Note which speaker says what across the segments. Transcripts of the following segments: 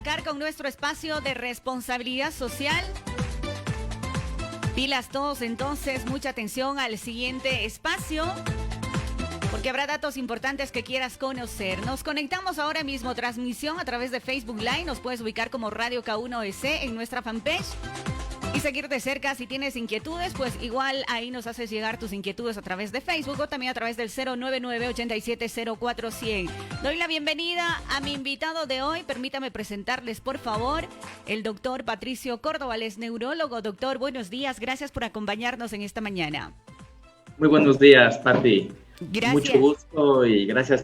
Speaker 1: arrancar con nuestro espacio de responsabilidad social. Pilas todos entonces, mucha atención al siguiente espacio, porque habrá datos importantes que quieras conocer. Nos conectamos ahora mismo, transmisión a través de Facebook Live. Nos puedes ubicar como Radio K1EC en nuestra fanpage. Y seguir de cerca. Si tienes inquietudes, pues igual ahí nos haces llegar tus inquietudes a través de Facebook o también a través del 099-8704-100. Doy la bienvenida a mi invitado de hoy. Permítame presentarles, por favor, el doctor Patricio Córdoba, es neurólogo. Doctor, buenos días. Gracias por acompañarnos en esta mañana.
Speaker 2: Muy buenos días, Pati.
Speaker 1: Gracias.
Speaker 2: Mucho gusto y gracias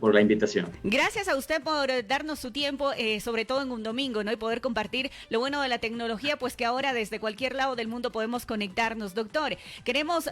Speaker 2: por la invitación.
Speaker 1: Gracias a usted por darnos su tiempo, sobre todo en un domingo, ¿no? Y poder compartir lo bueno de la tecnología, pues que ahora desde cualquier lado del mundo podemos conectarnos. Doctor, queremos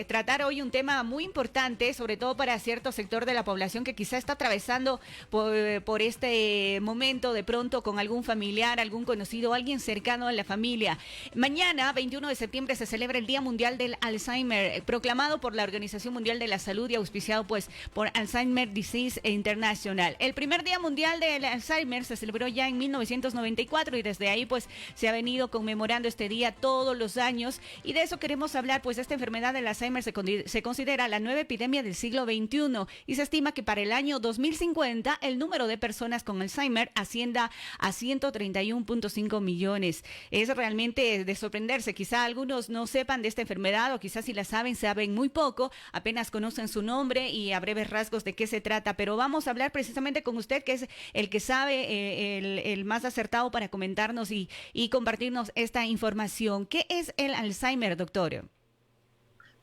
Speaker 1: tratar hoy un tema muy importante, sobre todo para cierto sector de la población que quizá está atravesando por este momento de pronto con algún familiar, algún conocido, alguien cercano a la familia. Mañana, 21 de septiembre, se celebra el Día Mundial del Alzheimer, proclamado por la Organización Mundial de la Salud y auspiciado pues por Alzheimer Disease International. El primer Día Mundial del Alzheimer se celebró ya en 1994 y desde ahí pues se ha venido conmemorando este día todos los años, y de eso queremos hablar. Pues esta enfermedad del Alzheimer se considera la nueva epidemia del siglo XXI y se estima que para el año 2050 el número de personas con Alzheimer ascienda a 131.5 millones. Es realmente de sorprenderse. Quizá algunos no sepan de esta enfermedad, o quizás si la saben muy poco, apenas conocen su nombre y a breves rasgos de qué se trata, pero vamos a hablar precisamente con usted, que es el que sabe, el más acertado para comentarnos y compartirnos esta información. ¿Qué es el Alzheimer, doctor?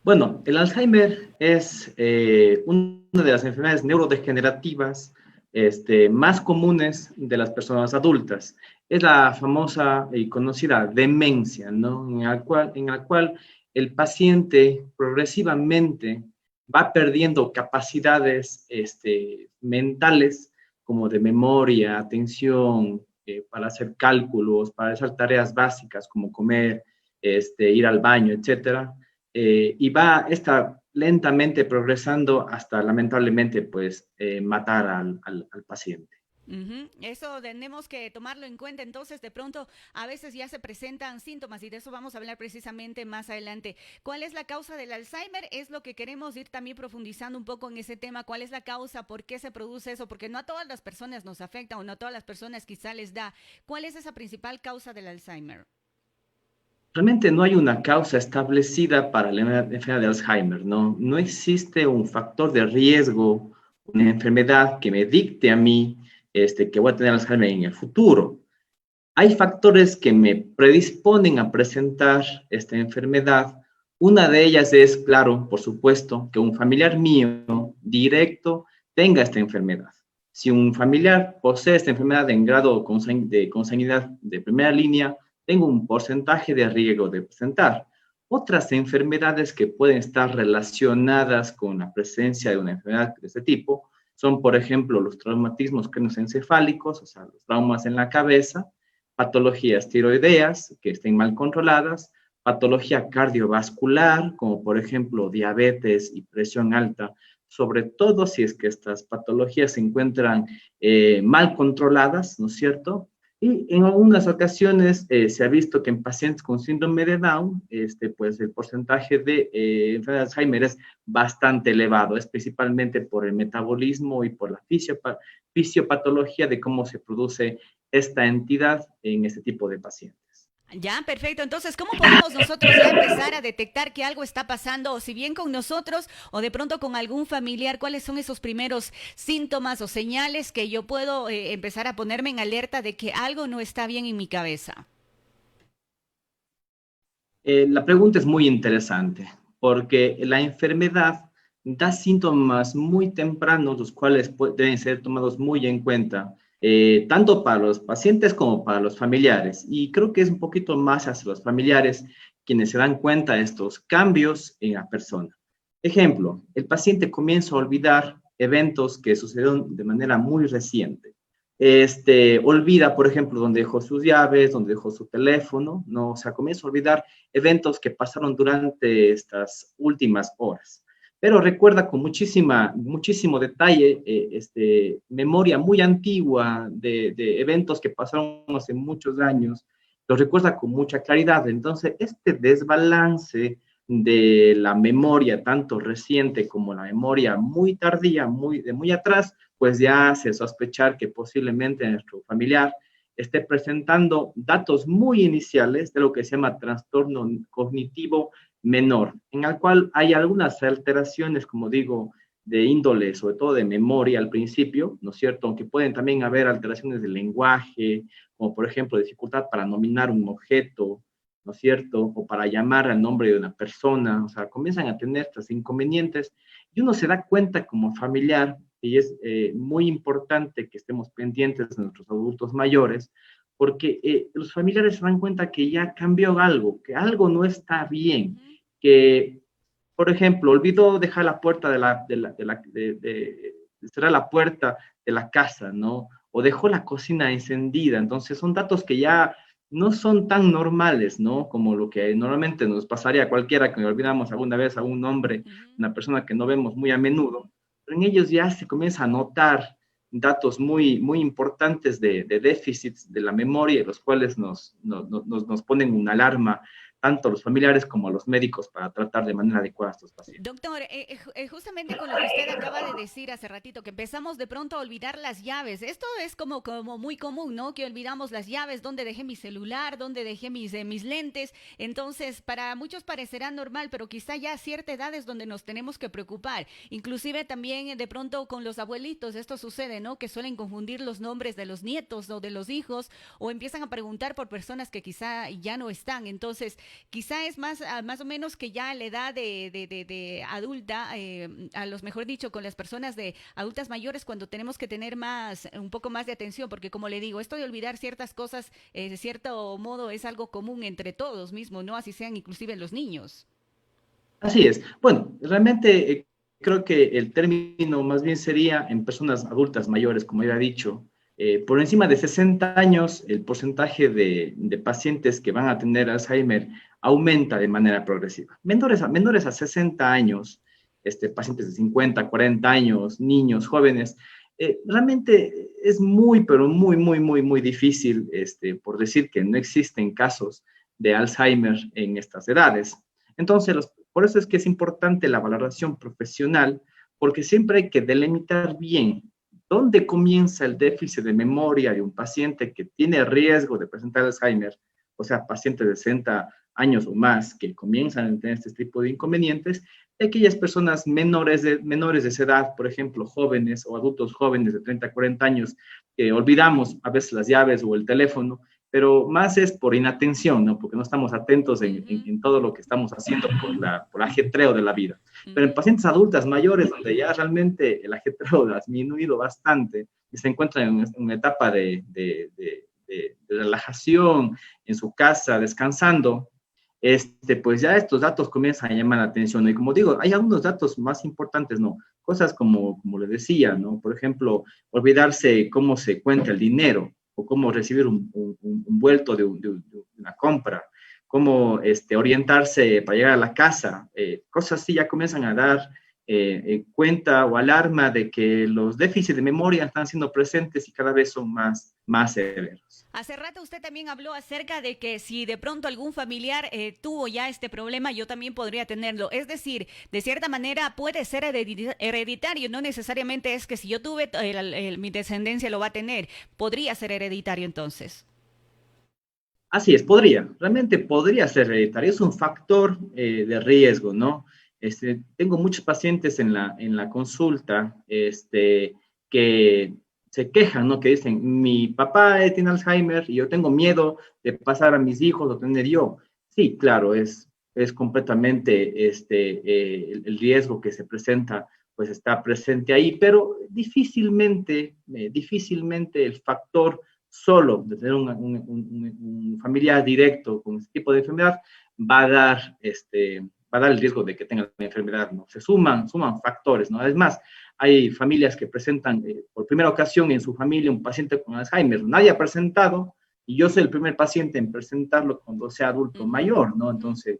Speaker 2: Bueno, el Alzheimer es una de las enfermedades neurodegenerativas más comunes de las personas adultas. Es la famosa y conocida demencia, ¿no? En la cual el paciente progresivamente va perdiendo capacidades mentales, como de memoria, atención, para hacer cálculos, para hacer tareas básicas como comer, ir al baño, etcétera, y va lentamente progresando hasta, lamentablemente, pues, matar al paciente.
Speaker 1: Eso tenemos que tomarlo en cuenta. Entonces, de pronto, a veces ya se presentan síntomas y de eso vamos a hablar precisamente más adelante. ¿Cuál es la causa del Alzheimer? Es lo que queremos ir también profundizando un poco en ese tema. ¿Cuál es la causa? ¿Por qué se produce eso? Porque no a todas las personas nos afecta o no a todas las personas quizá les da. ¿Cuál es esa principal causa del Alzheimer?
Speaker 2: Realmente no hay una causa establecida para la enfermedad de Alzheimer, ¿no? No existe un factor de riesgo, una enfermedad que me dicte a mí que voy a tener Alzheimer en el futuro. Hay factores que me predisponen a presentar esta enfermedad. Una de ellas es, claro, por supuesto, que un familiar mío directo tenga esta enfermedad. Si un familiar posee esta enfermedad en grado de consanguinidad de primera línea, tengo un porcentaje de riesgo de presentar. Otras enfermedades que pueden estar relacionadas con la presencia de una enfermedad de este tipo son, por ejemplo, los traumatismos craneoencefálicos, o sea, los traumas en la cabeza, patologías tiroideas que estén mal controladas, patología cardiovascular, como por ejemplo diabetes y presión alta, sobre todo si es que estas patologías se encuentran mal controladas, ¿no es cierto? Y en algunas ocasiones se ha visto que en pacientes con síndrome de Down, pues el porcentaje de enfermedad de Alzheimer es bastante elevado, es principalmente por el metabolismo y por la fisiopatología de cómo se produce esta entidad en este tipo de pacientes.
Speaker 1: Ya, perfecto. Entonces, ¿cómo podemos nosotros ya empezar a detectar que algo está pasando, o si bien con nosotros o de pronto con algún familiar? ¿Cuáles son esos primeros síntomas o señales que yo puedo empezar a ponerme en alerta de que algo no está bien en mi cabeza?
Speaker 2: La pregunta es muy interesante porque la enfermedad da síntomas muy tempranos, los cuales deben ser tomados muy en cuenta, tanto para los pacientes como para los familiares. Y creo que es un poquito más hacia los familiares quienes se dan cuenta de estos cambios en la persona. Ejemplo, el paciente comienza a olvidar eventos que sucedieron de manera muy reciente. Olvida, por ejemplo, dónde dejó sus llaves, dónde dejó su teléfono, ¿no? O sea, comienza a olvidar eventos que pasaron durante estas últimas horas. pero recuerda con muchísimo detalle, memoria muy antigua de eventos que pasaron hace muchos años, los recuerda con mucha claridad. Entonces, este desbalance de la memoria, tanto reciente como la memoria muy tardía, de muy atrás, pues ya hace sospechar que posiblemente nuestro familiar esté presentando datos muy iniciales de lo que se llama trastorno cognitivo menor, en el cual hay algunas alteraciones, como digo, de índole, sobre todo de memoria al principio, ¿no es cierto? Aunque pueden también haber alteraciones del lenguaje, como por ejemplo dificultad para nominar un objeto, ¿no es cierto? O para llamar al nombre de una persona, o sea, comienzan a tener estos inconvenientes y uno se da cuenta como familiar, y es muy importante que estemos pendientes de nuestros adultos mayores, porque los familiares se dan cuenta que ya cambió algo, que algo no está bien, que, por ejemplo, olvidó dejar la puerta cerrar la puerta de la casa, ¿no? O dejó la cocina encendida. Entonces, son datos que ya no son tan normales, ¿no? Como lo que normalmente nos pasaría a cualquiera que olvidamos alguna vez a un nombre, una persona que no vemos muy a menudo. Pero en ellos ya se comienza a notar datos muy importantes de déficits de la memoria, los cuales nos ponen una alarma tanto a los familiares como a los médicos para tratar de manera adecuada a estos pacientes.
Speaker 1: Doctor, justamente con lo que usted acaba de decir hace ratito, que empezamos de pronto a olvidar las llaves. Esto es como muy común, ¿no? Que olvidamos las llaves, dónde dejé mi celular, dónde dejé mis lentes. Entonces, para muchos parecerá normal, pero quizá ya a cierta edad es donde nos tenemos que preocupar. Inclusive también de pronto con los abuelitos, esto sucede, ¿no? Que suelen confundir los nombres de los nietos o de los hijos, o empiezan a preguntar por personas que quizá ya no están. Entonces, quizá es más o menos que ya a la edad de adulta, a los mejor dicho, con las personas de adultas mayores, cuando tenemos que tener un poco más de atención, porque como le digo, esto de olvidar ciertas cosas, de cierto modo, es algo común entre todos mismos, ¿no? Así sean inclusive los niños.
Speaker 2: Así es. Bueno, realmente creo que el término más bien sería en personas adultas mayores, como ya he dicho. Por encima de 60 años, el porcentaje de pacientes que van a tener Alzheimer aumenta de manera progresiva. Menores a 60 años, pacientes de 50, 40 años, niños, jóvenes, realmente es muy, pero muy difícil, por decir que no existen casos de Alzheimer en estas edades. Entonces, por eso es que es importante la valoración profesional, porque siempre hay que delimitar bien dónde comienza el déficit de memoria de un paciente que tiene riesgo de presentar Alzheimer, o sea, pacientes de 60 años o más que comienzan a tener este tipo de inconvenientes, y aquellas personas menores de esa edad, por ejemplo, jóvenes o adultos jóvenes de 30 a 40 años, que olvidamos a veces las llaves o el teléfono, pero más es por inatención, ¿no? Porque no estamos atentos en todo lo que estamos haciendo por el ajetreo de la vida. Pero en pacientes adultas mayores, donde ya realmente el ajetreo ha disminuido bastante y se encuentran en una etapa de relajación en su casa, descansando, pues ya estos datos comienzan a llamar la atención. Y como digo, hay algunos datos más importantes, ¿no? Cosas como le decía, ¿no? Por ejemplo, olvidarse cómo se cuenta el dinero, o cómo recibir un vuelto de una compra, cómo orientarse para llegar a la casa, cosas así ya comienzan a dar cuenta o alarma de que los déficits de memoria están siendo presentes y cada vez son más severos.
Speaker 1: Hace rato usted también habló acerca de que si de pronto algún familiar tuvo ya este problema, yo también podría tenerlo. Es decir, de cierta manera puede ser hereditario, no necesariamente es que si yo tuve, mi descendencia lo va a tener. Podría ser hereditario entonces.
Speaker 2: Así es, realmente podría ser hereditario, es un factor de riesgo, ¿no? Tengo muchos pacientes en la consulta que se quejan, ¿no? Que dicen, mi papá tiene Alzheimer y yo tengo miedo de pasar a mis hijos o tener yo. Sí, claro, es completamente el riesgo que se presenta, pues está presente ahí, pero difícilmente el factor solo de tener un familiar directo con este tipo de enfermedad va a dar, va a dar el riesgo de que tenga la enfermedad, ¿no? Se suman factores, ¿no? Además, hay familias que presentan por primera ocasión en su familia un paciente con Alzheimer. Nadie ha presentado y yo soy el primer paciente en presentarlo cuando sea adulto mayor, ¿no? Entonces,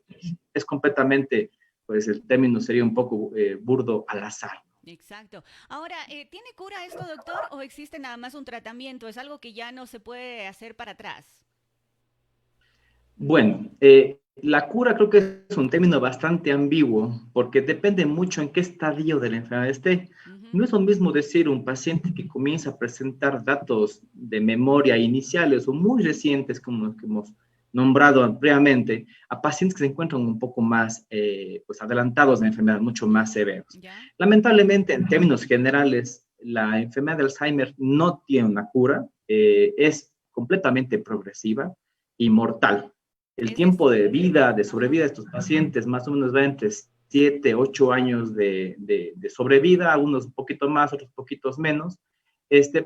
Speaker 2: es completamente pues el término sería un poco burdo, al azar.
Speaker 1: Exacto. Ahora, ¿tiene cura esto, doctor, o existe nada más un tratamiento? ¿Es algo que ya no se puede hacer para atrás?
Speaker 2: Bueno, la cura creo que es un término bastante ambiguo porque depende mucho en qué estadio de la enfermedad esté. No
Speaker 1: Ujú.
Speaker 2: es lo mismo decir un paciente que comienza a presentar datos de memoria iniciales o muy recientes, como los que hemos nombrado previamente, a pacientes que se encuentran un poco más pues adelantados de la enfermedad, mucho más severos.
Speaker 1: ¿Ya?
Speaker 2: Lamentablemente, en términos generales, la enfermedad de Alzheimer no tiene una cura, es completamente progresiva y mortal. El
Speaker 1: Es
Speaker 2: tiempo
Speaker 1: decir,
Speaker 2: de vida, de sobrevida de
Speaker 1: ajá.
Speaker 2: estos pacientes más o menos va entre 7, 8 años de sobrevida, algunos un poquito más, otros poquitos menos,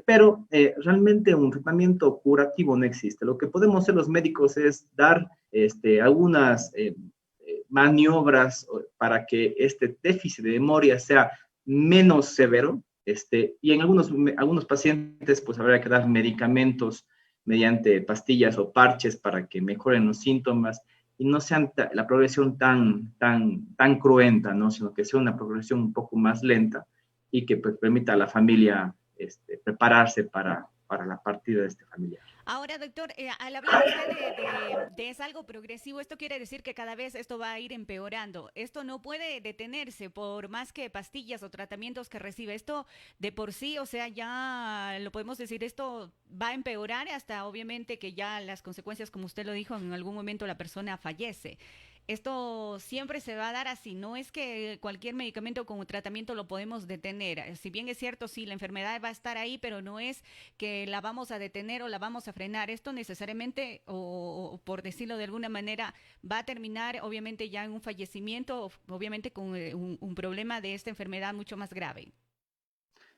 Speaker 2: pero realmente un tratamiento curativo no existe. Lo que podemos hacer los médicos es dar algunas maniobras para que este déficit de memoria sea menos severo, y en algunos pacientes pues habrá que dar medicamentos mediante pastillas o parches para que mejoren los síntomas y no sean la progresión tan cruenta, ¿no? Sino que sea una progresión un poco más lenta y que pues, permita a la familia prepararse para la partida de este familiar.
Speaker 1: Ahora, doctor, al hablar usted de es algo progresivo, esto quiere decir que cada vez esto va a ir empeorando. Esto no puede detenerse por más que pastillas o tratamientos que recibe. Esto de por sí, o sea, ya lo podemos decir, esto va a empeorar hasta obviamente que ya las consecuencias, como usted lo dijo, en algún momento la persona fallece. Esto siempre se va a dar así, no es que cualquier medicamento como tratamiento lo podemos detener. Si bien es cierto, sí, la enfermedad va a estar ahí, pero no es que la vamos a detener o la vamos a frenar. Esto necesariamente, o por decirlo de alguna manera, va a terminar obviamente ya en un fallecimiento, obviamente con un problema de esta enfermedad mucho más grave.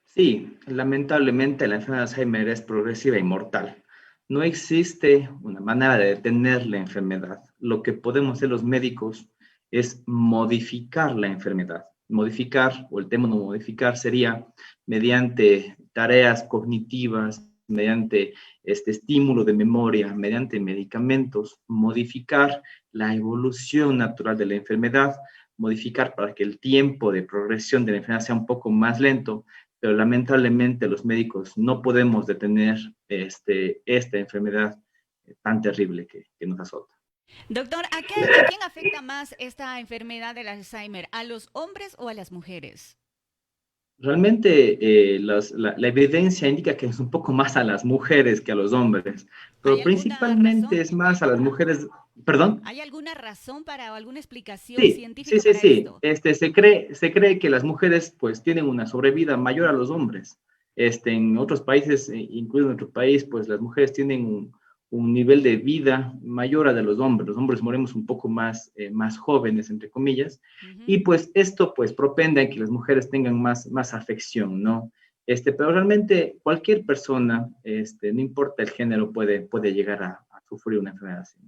Speaker 2: Sí, lamentablemente la enfermedad de Alzheimer es progresiva y mortal. No existe una manera de detener la enfermedad. Lo que podemos hacer los médicos es modificar la enfermedad. Modificar, o el término modificar sería mediante tareas cognitivas, mediante este estímulo de memoria, mediante medicamentos, modificar la evolución natural de la enfermedad, modificar para que el tiempo de progresión de la enfermedad sea un poco más lento, pero lamentablemente los médicos no podemos detener esta enfermedad tan terrible que nos azota.
Speaker 1: Doctor, ¿a quién afecta más esta enfermedad del Alzheimer? ¿A los hombres o a las mujeres?
Speaker 2: Realmente la evidencia indica que es un poco más a las mujeres que a los hombres,
Speaker 1: ¿Hay
Speaker 2: pero
Speaker 1: alguna razón?
Speaker 2: principalmente es más a las mujeres, perdón.
Speaker 1: ¿Hay alguna razón para o alguna explicación
Speaker 2: Sí, sí,
Speaker 1: científica
Speaker 2: sí,
Speaker 1: para
Speaker 2: sí.
Speaker 1: esto?
Speaker 2: Se cree que las mujeres pues tienen una sobrevida mayor a los hombres. En otros países, incluido en nuestro país, pues las mujeres tienen un nivel de vida mayor al de los hombres. Los hombres morimos un poco más jóvenes, entre comillas, y
Speaker 1: Ujú.
Speaker 2: pues esto pues propende a que las mujeres tengan más afección, ¿no? Pero realmente cualquier persona, no importa el género, puede llegar a sufrir una enfermedad así.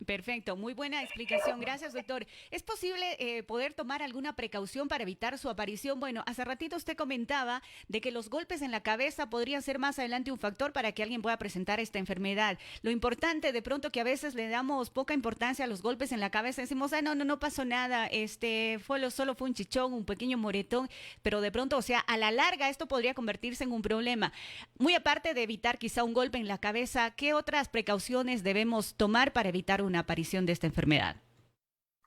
Speaker 1: Perfecto, muy buena explicación. Gracias, doctor. ¿Es posible poder tomar alguna precaución para evitar su aparición? Bueno, hace ratito usted comentaba de que los golpes en la cabeza podrían ser más adelante un factor para que alguien pueda presentar esta enfermedad. Lo importante de pronto que a veces le damos poca importancia a los golpes en la cabeza, decimos, ah, no, no, no pasó nada, solo fue un chichón, un pequeño moretón, pero de pronto, o sea, a la larga esto podría convertirse en un problema. Muy aparte de evitar quizá un golpe en la cabeza, ¿qué otras precauciones debemos tomar para evitar una aparición de esta enfermedad?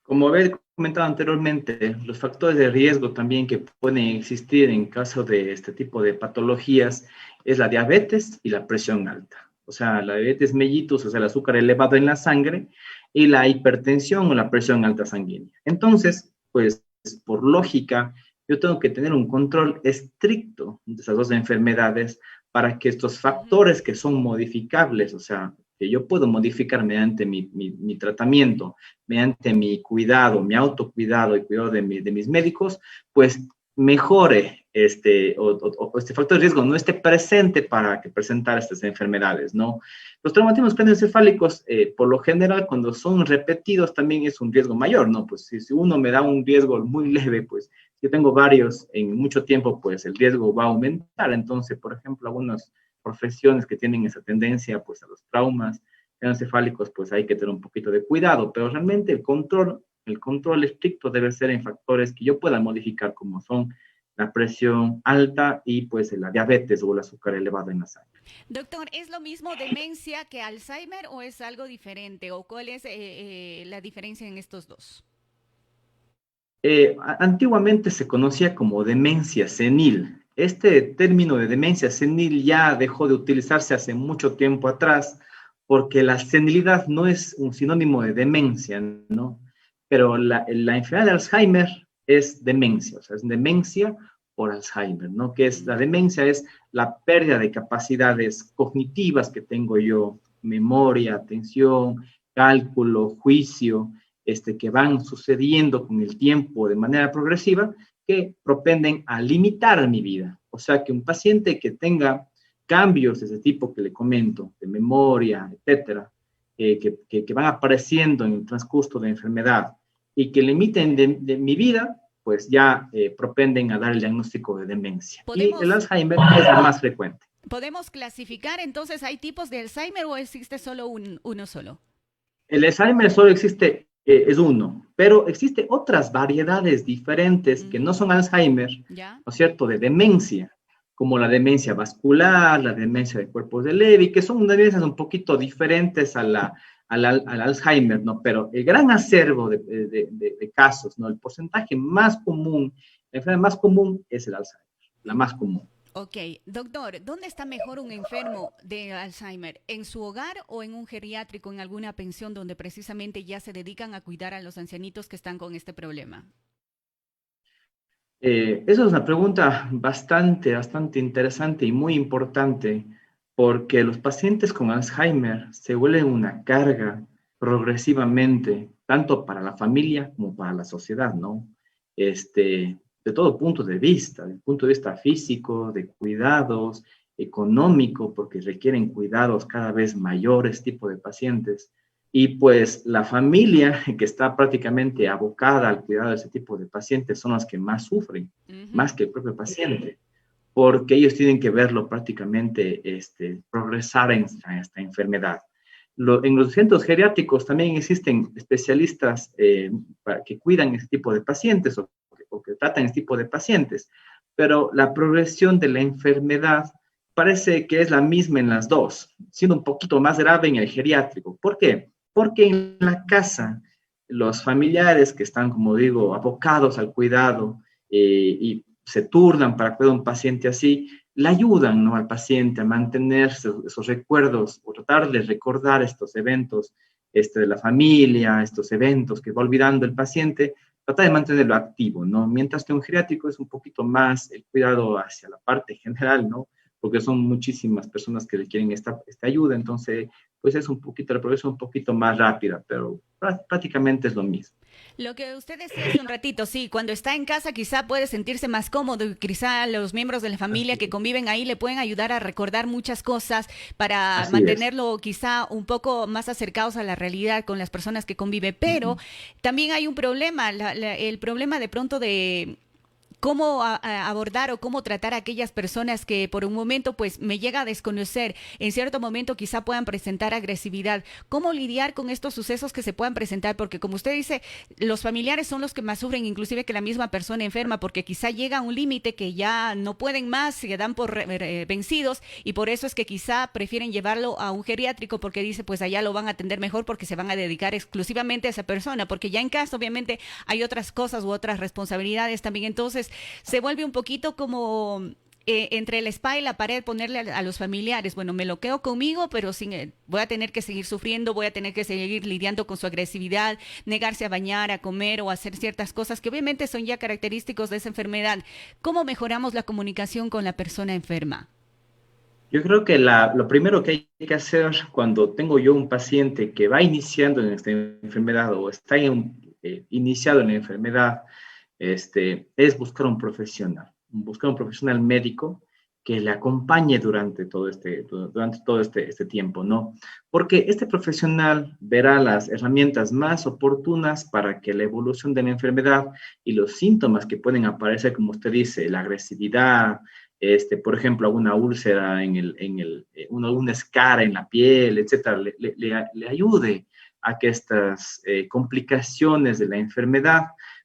Speaker 2: Como había comentado anteriormente, los factores de riesgo también que pueden existir en caso de este tipo de patologías es la diabetes y la presión alta. O sea, la diabetes mellitus, o sea, el azúcar elevado en la sangre, y la hipertensión o la presión alta sanguínea. Entonces, pues, por lógica, yo tengo que tener un control estricto de esas dos enfermedades para que estos
Speaker 1: Ujú.
Speaker 2: factores que son modificables, o sea, que yo puedo modificar mediante mi tratamiento, mediante mi cuidado, mi autocuidado y cuidado de mis médicos, pues mejore este factor de riesgo, no esté presente para que presentar estas enfermedades, ¿no? Los traumatismos craneoencefálicos, por lo general, cuando son repetidos, también es un riesgo mayor, ¿no? Pues si uno me da un riesgo muy leve, pues si yo tengo varios en mucho tiempo, pues el riesgo va a aumentar. Entonces, por ejemplo, algunas profesiones que tienen esa tendencia, pues a los traumas encefálicos, pues hay que tener un poquito de cuidado, pero realmente el control El control estricto debe ser en factores que yo pueda modificar, como son la presión alta y pues la diabetes o el azúcar elevado en la sangre.
Speaker 1: Doctor, ¿es lo mismo demencia que Alzheimer o es algo diferente? ¿O cuál es la diferencia en estos dos?
Speaker 2: Antiguamente se conocía como demencia senil. Este término de demencia senil ya dejó de utilizarse hace mucho tiempo atrás porque la senilidad no es un sinónimo de demencia, ¿no? Pero la enfermedad de Alzheimer es demencia, o sea, es demencia por Alzheimer, ¿no? Que es la demencia es la pérdida de capacidades cognitivas que tengo yo, memoria, atención, cálculo, juicio, que van sucediendo con el tiempo de manera progresiva, que propenden a limitar mi vida. O sea, que un paciente que tenga cambios de ese tipo que le comento, de memoria, etcétera, que van apareciendo en el transcurso de la enfermedad y que limiten de mi vida, pues ya propenden a dar el diagnóstico de demencia. Y el
Speaker 1: ¿Podemos,
Speaker 2: Alzheimer es la más frecuente.
Speaker 1: podemos clasificar entonces, hay tipos de Alzheimer o existe solo uno solo?
Speaker 2: El Alzheimer solo existe, es uno, pero existen otras variedades diferentes que no son Alzheimer,
Speaker 1: ¿Ya?
Speaker 2: ¿no es cierto?, de demencia, como la demencia vascular, la demencia de cuerpos de Levy, que son demencias un poquito diferentes al Alzheimer, ¿no? Pero el gran acervo de casos, ¿no? El porcentaje más común, la enfermedad más común es el Alzheimer, la más común.
Speaker 1: Ok, doctor, ¿dónde está mejor un enfermo de Alzheimer? ¿En su hogar o en un geriátrico, en alguna pensión donde precisamente ya se dedican a cuidar a los ancianitos que están con este problema?
Speaker 2: Esa es una pregunta bastante interesante y muy importante porque los pacientes con Alzheimer se vuelven una carga progresivamente, tanto para la familia como para la sociedad, ¿no? De todo punto de vista, del punto de vista físico, de cuidados, económico, porque requieren cuidados cada vez mayores tipo de pacientes. Y pues la familia que está prácticamente abocada al cuidado de ese tipo de pacientes son los que más sufren, más que el propio paciente, porque ellos tienen que verlo prácticamente progresar en esta enfermedad. En los centros geriátricos también existen especialistas que cuidan ese tipo de pacientes o que tratan ese tipo de pacientes, pero la progresión de la enfermedad parece que es la misma en las dos, siendo un poquito más grave en el geriátrico. ¿Por qué? Porque en la casa los familiares que están, como digo, abocados al cuidado y se turnan para cuidar a un paciente así, le ayudan, ¿no?, al paciente a mantener esos recuerdos o tratar de recordar estos eventos de la familia, estos eventos que va olvidando el paciente, tratar de mantenerlo activo, ¿no? Mientras que un geriátrico es un poquito más el cuidado hacia la parte general, ¿no? Porque son muchísimas personas que requieren esta ayuda, entonces pues es un poquito, la progresión un poquito más rápida, pero prácticamente es lo mismo.
Speaker 1: Lo que usted decía hace un ratito, sí, cuando está en casa quizá puede sentirse más cómodo y quizá los miembros de la familia
Speaker 2: Así
Speaker 1: que
Speaker 2: es,
Speaker 1: conviven ahí le pueden ayudar a recordar muchas cosas para
Speaker 2: así es.
Speaker 1: mantenerlo quizá un poco más acercados a la realidad con las personas que convive. Pero
Speaker 2: Ujú.
Speaker 1: también hay un problema, el problema de pronto de cómo abordar o cómo tratar a aquellas personas que por un momento pues me llega a desconocer, en cierto momento quizá puedan presentar agresividad. ¿Cómo lidiar con estos sucesos que se puedan presentar? Porque como usted dice, los familiares son los que más sufren, inclusive que la misma persona enferma, porque quizá llega a un límite que ya no pueden más, se dan por vencidos y por eso es que quizá prefieren llevarlo a un geriátrico porque dice pues allá lo van a atender mejor porque se van a dedicar exclusivamente a esa persona, porque ya en casa obviamente hay otras cosas u otras responsabilidades también. Entonces se vuelve un poquito como entre la espada y la pared ponerle a los familiares, bueno, me lo quedo conmigo, pero sin, voy a tener que seguir sufriendo, voy a tener que seguir lidiando con su agresividad, negarse a bañar, a comer o a hacer ciertas cosas que obviamente son ya característicos de esa enfermedad. ¿Cómo mejoramos la comunicación con la persona enferma?
Speaker 2: Yo creo que lo primero que hay que hacer cuando tengo yo un paciente que va iniciando en esta enfermedad o está iniciado en la enfermedad, es buscar un profesional médico que le acompañe durante todo este tiempo, ¿no? Porque este profesional verá las herramientas más oportunas para que la evolución de la enfermedad y los síntomas que pueden aparecer, como usted dice, la agresividad, por ejemplo, alguna úlcera una escara en la piel, etcétera, le ayude a que estas complicaciones de la enfermedad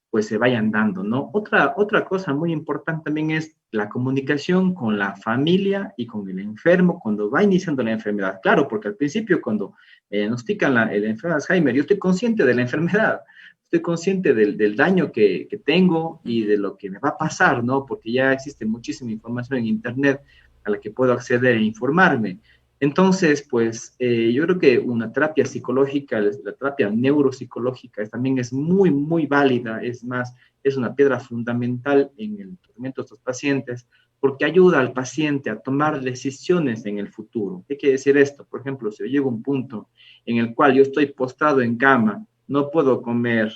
Speaker 2: pues se vayan dando, ¿no? Otra cosa muy importante también es la comunicación con la familia y con el enfermo cuando va iniciando la enfermedad. Claro, porque al principio cuando me diagnostican la enfermedad de Alzheimer, yo estoy consciente de la enfermedad, estoy consciente del daño que tengo y de lo que me va a pasar, ¿no? Porque ya existe muchísima información en Internet a la que puedo acceder e informarme. Entonces, pues yo creo que una terapia psicológica, la terapia neuropsicológica también es muy, muy válida, es más, es una piedra fundamental en el tratamiento de estos pacientes porque ayuda al paciente a tomar decisiones en el futuro. ¿Qué quiere decir esto? Por ejemplo, si yo llego a un punto en el cual yo estoy postrado en cama, no puedo comer,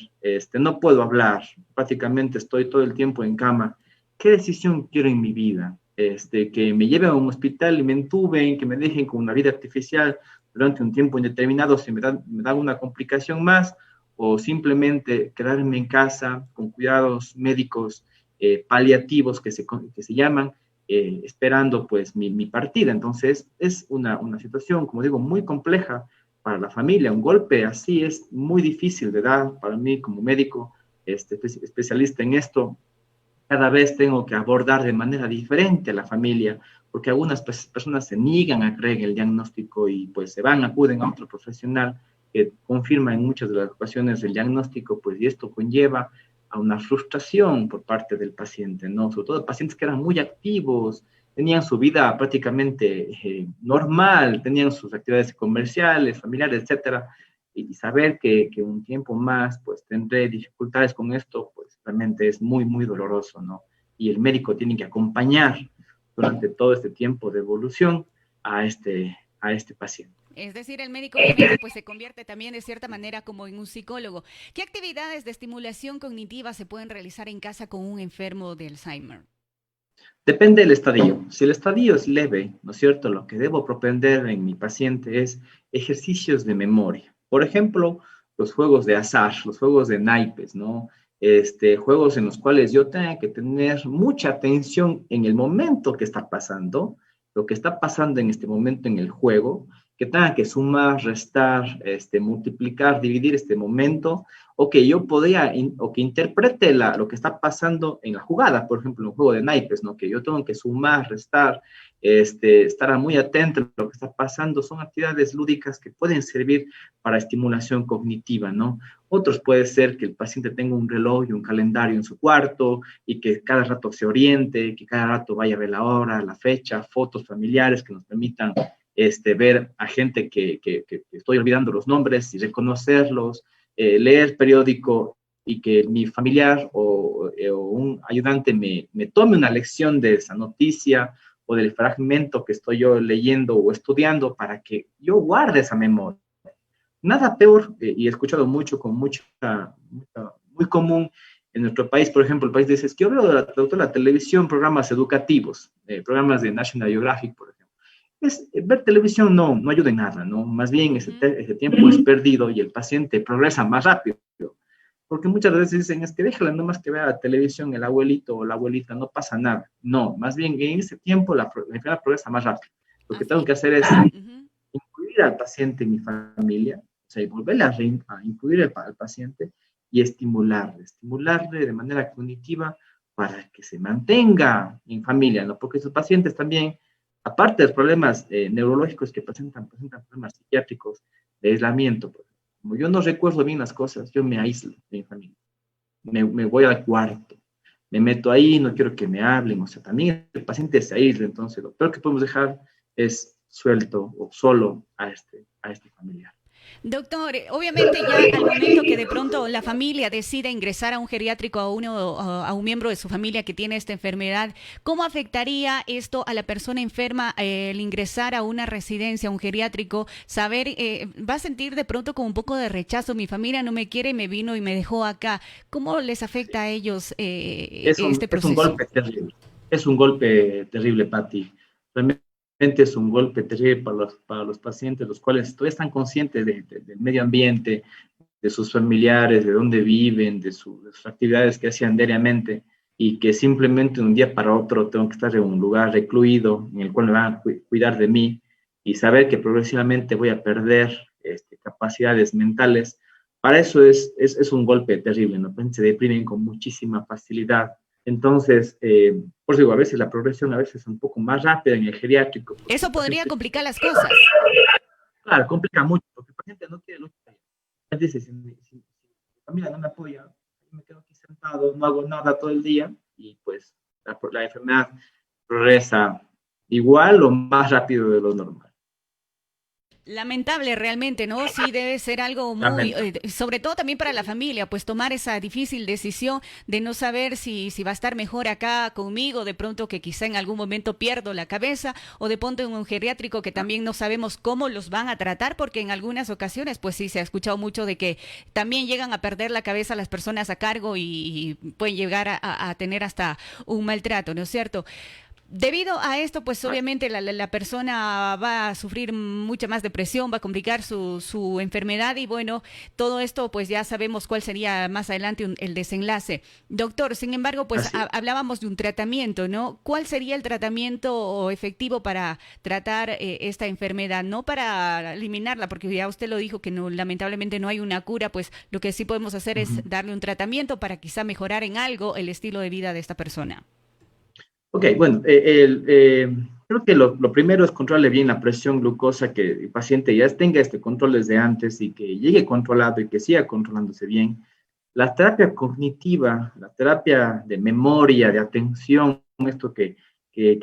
Speaker 2: no puedo hablar, prácticamente estoy todo el tiempo en cama, ¿qué decisión quiero en mi vida? Que me lleven a un hospital y me entuben, que me dejen con una vida artificial durante un tiempo indeterminado si me da una complicación más, o simplemente quedarme en casa con cuidados médicos paliativos que se llaman, esperando pues mi partida. Entonces es una situación, como digo, muy compleja para la familia. Un golpe así es muy difícil de dar para mí como médico, especialista en esto. Cada vez tengo que abordar de manera diferente a la familia, porque algunas personas se niegan a creer en el diagnóstico y pues acuden a otro profesional que confirma en muchas de las ocasiones el diagnóstico, pues y esto conlleva a una frustración por parte del paciente, ¿no? Sobre todo pacientes que eran muy activos, tenían su vida prácticamente normal, tenían sus actividades comerciales, familiares, etcétera, y saber que un tiempo más pues tendré dificultades con esto, pues realmente es muy, muy doloroso, ¿no? Y el médico tiene que acompañar durante todo este tiempo de evolución a este paciente.
Speaker 1: Es decir, el médico obviamente pues se convierte también de cierta manera como en un psicólogo. ¿Qué actividades de estimulación cognitiva se pueden realizar en casa con un enfermo de Alzheimer?
Speaker 2: Depende del estadio. Si el estadio es leve, ¿no es cierto? Lo que debo propender en mi paciente es ejercicios de memoria. Por ejemplo, los juegos de azar, los juegos de naipes, ¿no? Juegos en los cuales yo tenga que tener mucha atención en el momento que está pasando, lo que está pasando en este momento en el juego, que tenga que sumar, restar, multiplicar, dividir este momento, o que yo podría, o que interprete lo que está pasando en la jugada, por ejemplo, en un juego de naipes, ¿no? Que yo tengo que sumar, restar, estar muy atento a lo que está pasando, son actividades lúdicas que pueden servir para estimulación cognitiva, ¿no? Otros puede ser que el paciente tenga un reloj y un calendario en su cuarto y que cada rato se oriente, que cada rato vaya a ver la hora, la fecha, fotos familiares que nos permitan ver a gente que estoy olvidando los nombres y reconocerlos, leer periódico y que mi familiar o un ayudante me tome una lección de esa noticia o del fragmento que estoy yo leyendo o estudiando para que yo guarde esa memoria. Nada peor, y he escuchado mucho, muy común en nuestro país, por ejemplo, el país dice, es que yo veo de la televisión programas educativos, programas de National Geographic, por ejemplo. Ver televisión no ayuda en nada, ¿no? Más bien ese tiempo es perdido y el paciente progresa más rápido. Porque muchas veces dicen, es que déjala nomás que vea la televisión el abuelito o la abuelita, no pasa nada. No, más bien en ese tiempo la enfermedad progresa más rápido. Lo que tengo que hacer es incluir al paciente en mi familia, o sea, y volverle a incluir al paciente y estimularle de manera cognitiva para que se mantenga en familia, ¿no? Porque esos pacientes también, aparte de los problemas neurológicos que presentan problemas psiquiátricos de aislamiento, pues, como yo no recuerdo bien las cosas, yo me aíslo de mi familia, me voy al cuarto, me meto ahí, no quiero que me hablen, o sea, también el paciente se aísla, entonces lo peor que podemos dejar es suelto o solo a este familiar.
Speaker 1: Doctor, obviamente ya al momento que de pronto la familia decide ingresar a un geriátrico a un miembro de su familia que tiene esta enfermedad, ¿cómo afectaría esto a la persona enferma el ingresar a una residencia, a un geriátrico? Saber, va a sentir de pronto como un poco de rechazo, mi familia no me quiere, me vino y me dejó acá. ¿Cómo les afecta a ellos este proceso?
Speaker 2: Es un golpe terrible, Pati. Realmente es un golpe terrible para los pacientes, los cuales todavía están conscientes del medio ambiente, de sus familiares, de dónde viven, de sus actividades que hacían diariamente, y que simplemente de un día para otro tengo que estar en un lugar recluido en el cual me van a cuidar de mí y saber que progresivamente voy a perder capacidades mentales. Para eso es un golpe terrible, ¿no? Se deprimen con muchísima facilidad. Entonces, por eso digo, a veces la progresión a veces es un poco más rápida en el geriátrico.
Speaker 1: Eso podría complicar las cosas.
Speaker 2: Claro, complica mucho, porque el paciente no quiere luchar. Dice, si mi familia no me apoya, me quedo aquí sentado, no hago nada todo el día, y pues la enfermedad progresa igual o más rápido de lo normal.
Speaker 1: Lamentable realmente, ¿no? Sí, debe ser algo muy, sobre todo también para la familia, pues tomar esa difícil decisión de no saber si va a estar mejor acá conmigo, de pronto que quizá en algún momento pierdo la cabeza, o de pronto en un geriátrico que también no sabemos cómo los van a tratar, porque en algunas ocasiones, pues sí, se ha escuchado mucho de que también llegan a perder la cabeza las personas a cargo y pueden llegar a tener hasta un maltrato, ¿no es cierto? Debido a esto, pues obviamente la persona va a sufrir mucha más depresión, va a complicar su enfermedad y bueno, todo esto pues ya sabemos cuál sería más adelante el desenlace. Doctor, sin embargo, pues hablábamos de un tratamiento, ¿no? ¿Cuál sería el tratamiento efectivo para tratar esta enfermedad? No para eliminarla, porque ya usted lo dijo que no, lamentablemente no hay una cura, pues lo que sí podemos hacer es darle un tratamiento para quizá mejorar en algo el estilo de vida de esta persona.
Speaker 2: Ok, bueno, creo que lo primero es controlarle bien la presión glucosa, que el paciente ya tenga este control desde antes y que llegue controlado y que siga controlándose bien. La terapia cognitiva, la terapia de memoria, de atención, esto que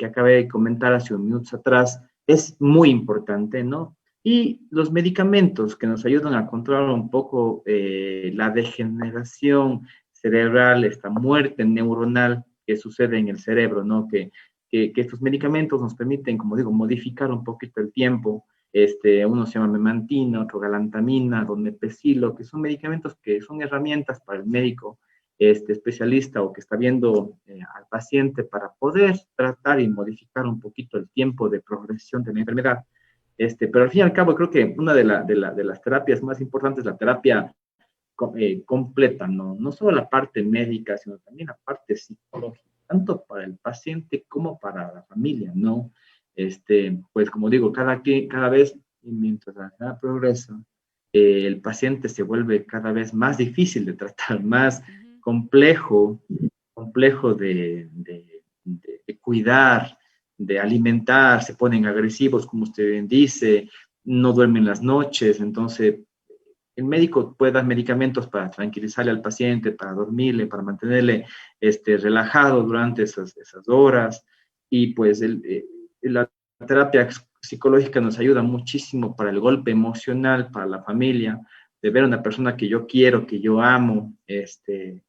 Speaker 2: acabé de comentar hace unos minutos atrás, es muy importante, ¿no? Y los medicamentos que nos ayudan a controlar un poco la degeneración cerebral, esta muerte neuronal que sucede en el cerebro, ¿no? Que estos medicamentos nos permiten, como digo, modificar un poquito el tiempo. Uno se llama memantina, otro galantamina, donepezilo, que son medicamentos que son herramientas para el médico especialista o que está viendo al paciente para poder tratar y modificar un poquito el tiempo de progresión de la enfermedad. Pero al fin y al cabo, creo que una de las terapias más importantes es la terapia completa, no solo la parte médica, sino también la parte psicológica, tanto para el paciente como para la familia, ¿no? Pues como digo, cada vez, mientras la enfermedad progresa, el paciente se vuelve cada vez más difícil de tratar, más complejo de cuidar, de alimentar, se ponen agresivos, como usted bien dice, no duermen las noches, entonces el médico puede dar medicamentos para tranquilizarle al paciente, para dormirle, para mantenerle relajado durante esas horas. Y pues la terapia psicológica nos ayuda muchísimo para el golpe emocional, para la familia, de ver a una persona que yo quiero, que yo amo,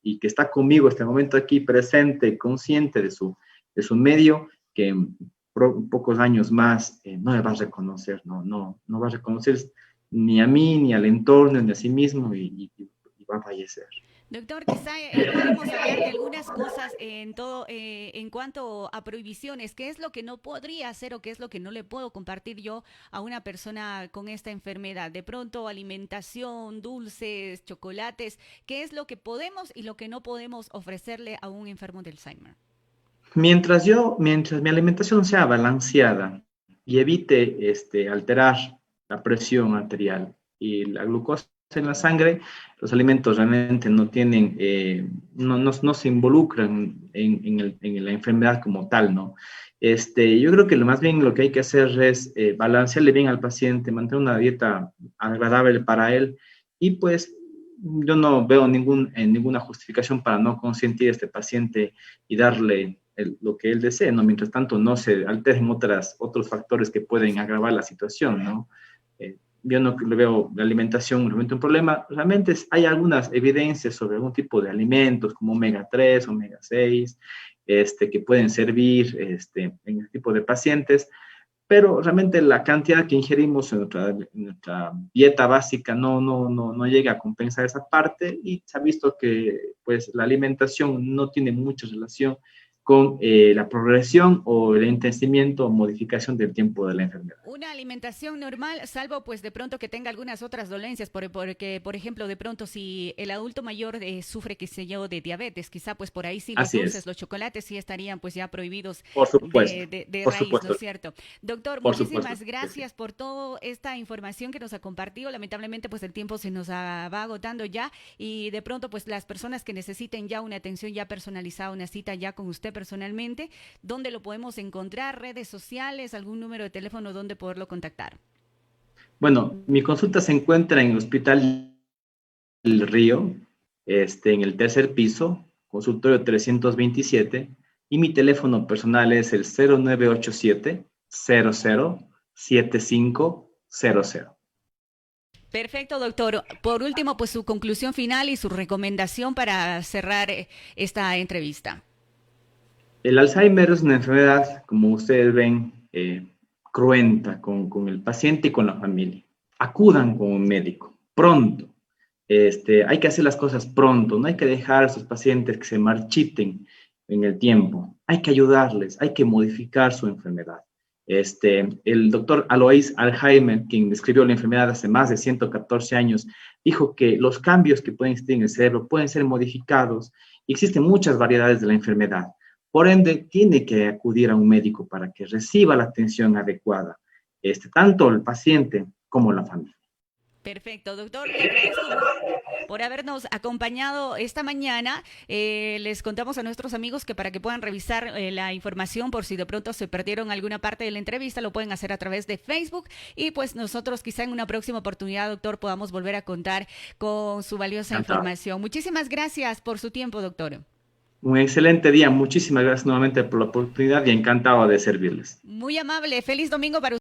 Speaker 2: y que está conmigo este momento aquí presente, consciente de su medio, que en pocos años más no me va a reconocer, no va a reconocer ni a mí, ni al entorno, ni a sí mismo, y va a fallecer.
Speaker 1: Doctor, quizá podemos hablar de algunas cosas en todo, en cuanto a prohibiciones. ¿Qué es lo que no podría hacer o qué es lo que no le puedo compartir yo a una persona con esta enfermedad? De pronto, alimentación, dulces, chocolates. ¿Qué es lo que podemos y lo que no podemos ofrecerle a un enfermo de Alzheimer?
Speaker 2: Mientras mi alimentación sea balanceada y evite alterar la presión arterial y la glucosa en la sangre, los alimentos realmente no tienen, no se involucran en la enfermedad como tal, ¿no? Yo creo que más bien lo que hay que hacer es balancearle bien al paciente, mantener una dieta agradable para él y pues yo no veo ninguna justificación para no consentir a este paciente y darle lo que él desee, ¿no? Mientras tanto, no se alteren otros factores que pueden agravar la situación, ¿no? Yo no le veo la alimentación realmente un problema. Realmente hay algunas evidencias sobre algún tipo de alimentos como omega 3, omega 6, que pueden servir en el tipo de pacientes, pero realmente la cantidad que ingerimos en nuestra dieta básica no llega a compensar esa parte y se ha visto que pues, la alimentación no tiene mucha relación con la progresión o el entenimiento o modificación del tiempo de la enfermedad.
Speaker 1: Una alimentación normal, salvo pues de pronto que tenga algunas otras dolencias, porque por ejemplo de pronto si el adulto mayor sufre, qué sé yo, de diabetes, quizá pues por ahí sí los
Speaker 2: Así
Speaker 1: dulces,
Speaker 2: es.
Speaker 1: los chocolates sí estarían pues ya prohibidos
Speaker 2: Por supuesto,
Speaker 1: de
Speaker 2: por
Speaker 1: raíz, ¿no es
Speaker 2: supuesto,
Speaker 1: cierto? Doctor,
Speaker 2: por supuesto
Speaker 1: muchísimas
Speaker 2: que sí.
Speaker 1: gracias por toda esta información que nos ha compartido. Lamentablemente pues el tiempo se nos va agotando ya y de pronto pues las personas que necesiten ya una atención ya personalizada, una cita ya con usted personalmente, ¿dónde lo podemos encontrar? ¿Redes sociales? ¿Algún número de teléfono donde poderlo contactar?
Speaker 2: Bueno, mi consulta se encuentra en el Hospital del Río, en el tercer piso, consultorio 327, y mi teléfono personal es el 0987 007500.
Speaker 1: Perfecto, doctor. Por último, pues su conclusión final y su recomendación para cerrar esta entrevista.
Speaker 2: El Alzheimer es una enfermedad, como ustedes ven, cruenta con el paciente y con la familia. Acudan con un médico, pronto. Hay que hacer las cosas pronto, no hay que dejar a esos pacientes que se marchiten en el tiempo. Hay que ayudarles, hay que modificar su enfermedad. El doctor Alois Alzheimer, quien describió la enfermedad hace más de 114 años, dijo que los cambios que pueden existir en el cerebro pueden ser modificados y existen muchas variedades de la enfermedad. Por ende, tiene que acudir a un médico para que reciba la atención adecuada, tanto el paciente como la familia.
Speaker 1: Perfecto, doctor. Le agradezco por habernos acompañado esta mañana. Les contamos a nuestros amigos que para que puedan revisar la información por si de pronto se perdieron alguna parte de la entrevista, lo pueden hacer a través de Facebook y pues nosotros quizá en una próxima oportunidad, doctor, podamos volver a contar con su valiosa
Speaker 2: Encantado.
Speaker 1: información. Muchísimas gracias por su tiempo, doctor.
Speaker 2: Un excelente día. Muchísimas gracias nuevamente por la oportunidad y encantado de servirles.
Speaker 1: Muy amable. Feliz domingo para usted.